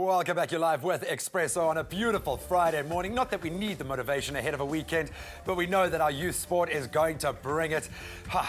Welcome back. You're live with Expresso on a beautiful Friday morning. Not that we need the motivation ahead of a weekend, but we know that our youth sport is going to bring it.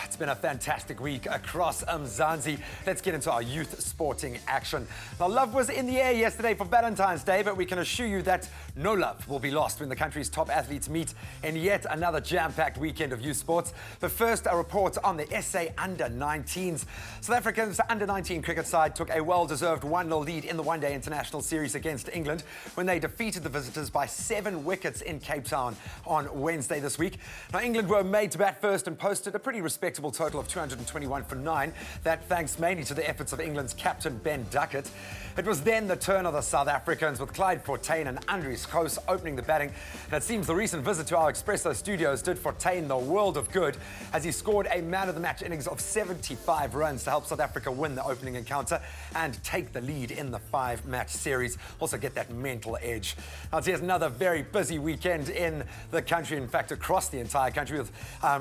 It's been a fantastic week across Mzansi. Let's get into our youth sporting action. Now, love was in the air yesterday for Valentine's Day, but we can assure you that no love will be lost when the country's top athletes meet in yet another jam-packed weekend of youth sports. But first, a report on the SA Under-19s. South Africa's Under-19 cricket side took a well-deserved 1-0 lead in the one-day international series against England when they defeated the visitors by 7 wickets in Cape Town on Wednesday this week. Now, England were made to bat first and posted a pretty respectable total of 221 for 9. That thanks mainly to the efforts of England's captain Ben Duckett. It was then the turn of the South Africans, with Clyde Fortuin and Andries Koos opening the batting. And it seems the recent visit to our Expresso studios did Fortuin the world of good, as he scored a man-of-the-match innings of 75 runs to help South Africa win the opening encounter and take the lead in the 5-match series. Also get that mental edge. Now, here's another very busy weekend in the country, in fact, across the entire country, with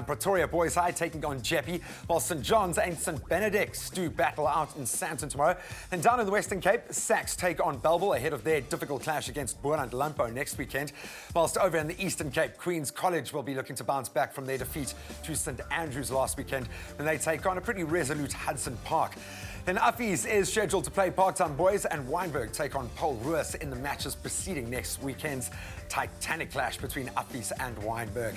Pretoria Boys High taking on Jeppe, while St. John's and St. Benedict's do battle out in Sandton tomorrow. And down in the Western Cape, Sax take on Bellville ahead of their difficult clash against Boland Lampo next weekend. Whilst over in the Eastern Cape, Queen's College will be looking to bounce back from their defeat to St. Andrews last weekend when they take on a pretty resolute Hudson Park. Then Uffies is scheduled to play Parktown Boys, and Wynberg take on Paul Roos in the matches preceding next weekend's titanic clash between Uffies and Wynberg.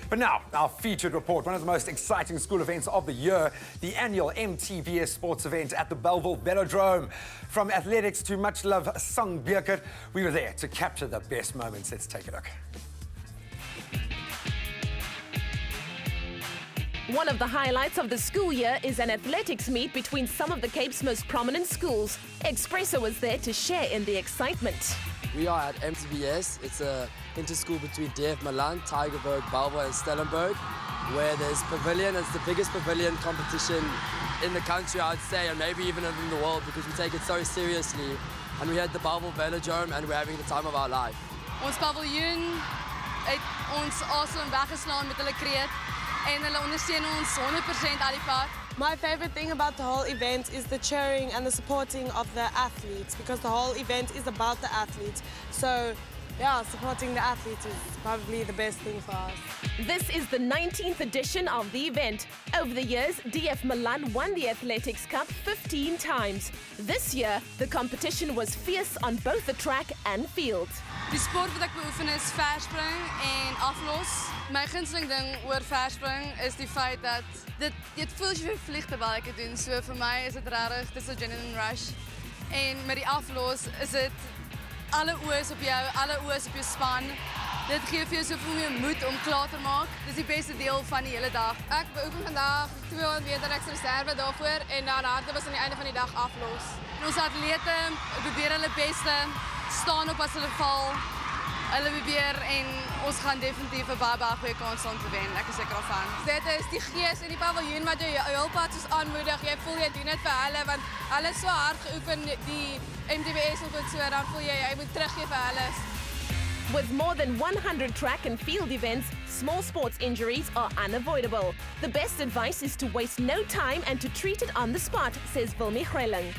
But now, our featured report, one of the most exciting school events of the year, the annual MTBS sports event at the Bellville Velodrome. From athletics to much-loved Songbeker, we were there to capture the best moments. Let's take a look. One of the highlights of the school year is an athletics meet between some of the Cape's most prominent schools. Expresso was there to share in the excitement. We are at MTBS. It's a inter-school between DF Malan, Tygerberg, Bellville and Stellenberg, where there's pavilion. It's the biggest pavilion competition in the country, I'd say, and maybe even in the world, because we take it so seriously. And we had the Bellville Velodrome and we're having the time of our life. Ons paviljoen het ons asem weggeslaan met hulle kreet en hulle ondersteun ons 100% al die pad. My favorite thing about the whole event is the cheering and the supporting of the athletes, because the whole event is about the athletes. So, yeah, supporting the athletes is probably the best thing for us. This is the 19th edition of the event. Over the years, DF Malan won the Athletics Cup 15 times. This year, the competition was fierce on both the track and field. Die sport wat ek beoefen is verspring en aflos. My gunsteling ding oor verspring is die feit dat dit voel as jy vlieg terwyl ek dit doen. So vir my is dit regtig, dis 'n adrenaline rush. En met die aflos is dit alle oë is op jou, alle oë is op jou span. Dit gee vir jou soveel meer moed om klaar te maak. Dis die beste deel van die hele dag. Ek beoefen vandag 200 meter ek reserve daarvoor en dan hardloop aan die einde van die dag aflos. En ons atlete probeer hulle beste, staan op as hulle val. Hulle probeer en ons gaan definitief 'n baie goeie kans om te wen. Ek is seker daarvan. Dit is die gees in die paviljoen wat jou heelpad soos aanmoedig. Jy voel jy doen dit vir hulle want hulle is so hard geoefen die MTBS en goed so, dan voel jy moet teruggee vir hulle. With more than 100 track and field events, small sports injuries are unavoidable. The best advice is to waste no time and to treat it on the spot, says Wilmy Grelling.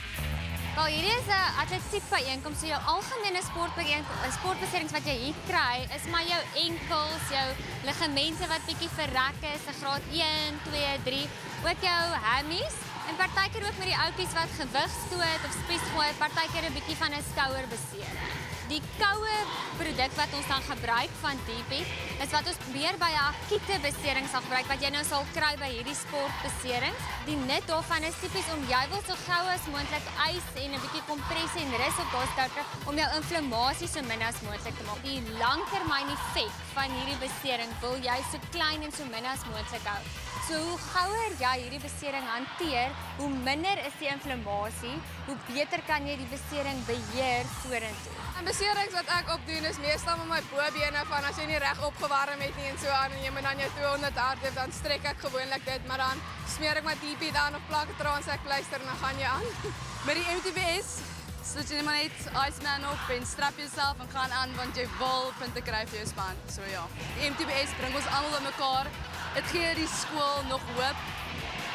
Wel, hierdie is 'n atletiek byeenkoms, so jou algemene sportbeserings wat jy hier kry, is maar jou enkels, jou ligamente wat bietjie verrek is, 'n graad 1, 2, 3, ook jou hammies, en partykeer ook met die ouppies wat gewig stoot of spies gooi, partykeer 'n bietjie van 'n skouerbesering. Die koue produk wat ons dan gebruik van DP is wat ons meer by 'n akute besering sal gebruik, wat jy nou sal kry by hierdie sportbeserings. Die nut daarvan is tipies om jy wil so gou as moontlik ys en 'n bietjie kompressie en rus op daai skouer om jou inflammasie so min as moontlik te maak. Die langtermyn effek van hierdie besering wil jy so klein en so min as moontlik hou. So hoe gouer jy hierdie besering hanteer, hoe minder is die inflammasie, hoe beter kan jy die besering beheer vorentoe. En beserings wat ek opdoen is meestal met my bobene van as jy nie reg opgewarm het nie en so aan en jy moet dan jou 200 hardloop, dan strek ek gewoonlik dit, maar dan smeer ek my DP dan of plak 'n transekpleister en dan gaan jy aan. Met die MTBS sit jy maar net Iceman op en strap jouself en gaan aan want jy wil punte kry vir jou span. So ja, die MTBS bring ons almal bymekaar. Dit gee die skool nog hoop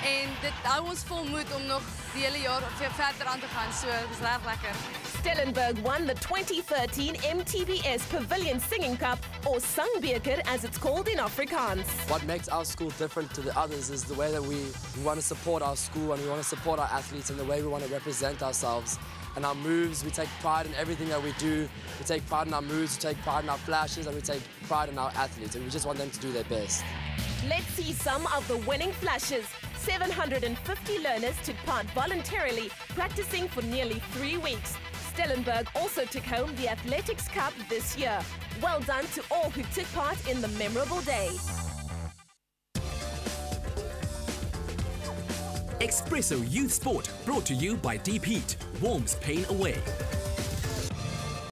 en dit hou ons vol moed om nog die hele jaar verder aan te gaan. So dis reg lekker. Stellenberg won the 2013 MTBS Pavilion Singing Cup, or Sangbeker as it's called in Afrikaans. What makes our school different to the others is the way that we want to support our school and we want to support our athletes and the way we want to represent ourselves. And our moves, we take pride in everything that we do. We take pride in our moves, we take pride in our flashes, and we take pride in our athletes. And we just want them to do their best. Let's see some of the winning flashes. 750 learners took part voluntarily, practicing for nearly 3 weeks. Stellenberg also took home the Athletics Cup this year. Well done to all who took part in the memorable day. Expresso Youth Sport, brought to you by Deep Heat, warms pain away.